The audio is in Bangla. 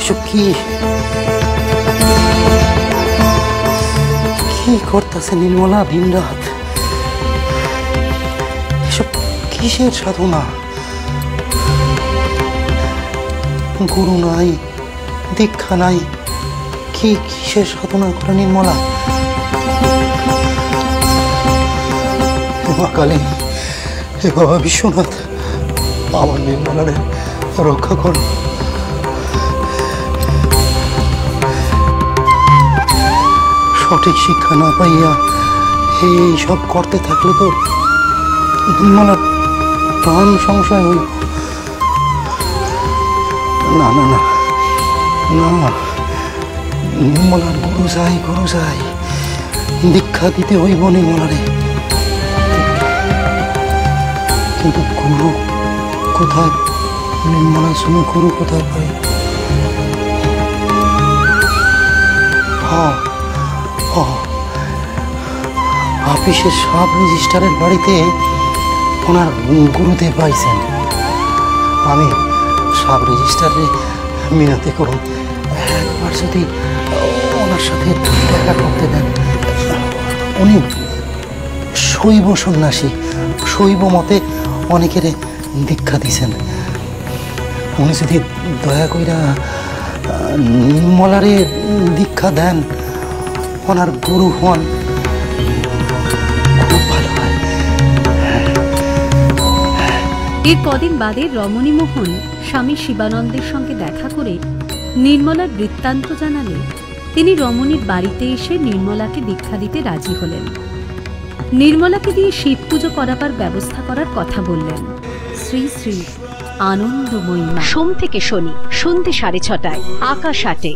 এসব কি কি করতেছে নির্মলা দিনরাত? এসব কিসের সাধনা? গুরু নাই, দীক্ষা নাই, কি কিসের সাধনা করে নির্মলা? মা কালী, হে বাবা বিশ্বনাথ, আমার নির্মলারে রক্ষা করো। সঠিক শিক্ষা না পাইয়া এই সব করতে থাকলে তো নির্মলার প্রাণ সংশয় হইব। না না না না, নির্মলার গুরু চাই, গুরু চাই, দীক্ষা দিতে হইব নির্মলারে। কিন্তু গুরু কোথায়? নির্মলার জন্য গুরু কোথায় পাই? অফিসের সব রেজিস্টারের বাড়িতে ওনার গুরুদেব পাইছেন। আমি সব রেজিস্টারে মিনতি করুন, একবার যদি ওনার সাথে দেখা করতে দেন। উনি শৈব সন্ন্যাসী, শৈব মতে অনেকের দীক্ষা দিছেন। উনি যদি দয়া কইরা নির্মলারে দীক্ষা দেন, ওনার গুরু হন, খুব ভালো হয়। এর কদিন বাদে রমণী মোহন স্বামী শিবানন্দের সঙ্গে দেখা করে নির্মলার বৃত্তান্ত জানালে তিনি রমণীর বাড়িতে এসে নির্মলাকে দীক্ষা দিতে রাজি হলেন। নির্মলাকে দিয়ে শিব পুজো করাবার ব্যবস্থা করার কথা বললেন। শ্রী শ্রী আনন্দময়ী মা। সোম থেকে শনি সন্ধ্যে 6:30 আকাশ 8-এ।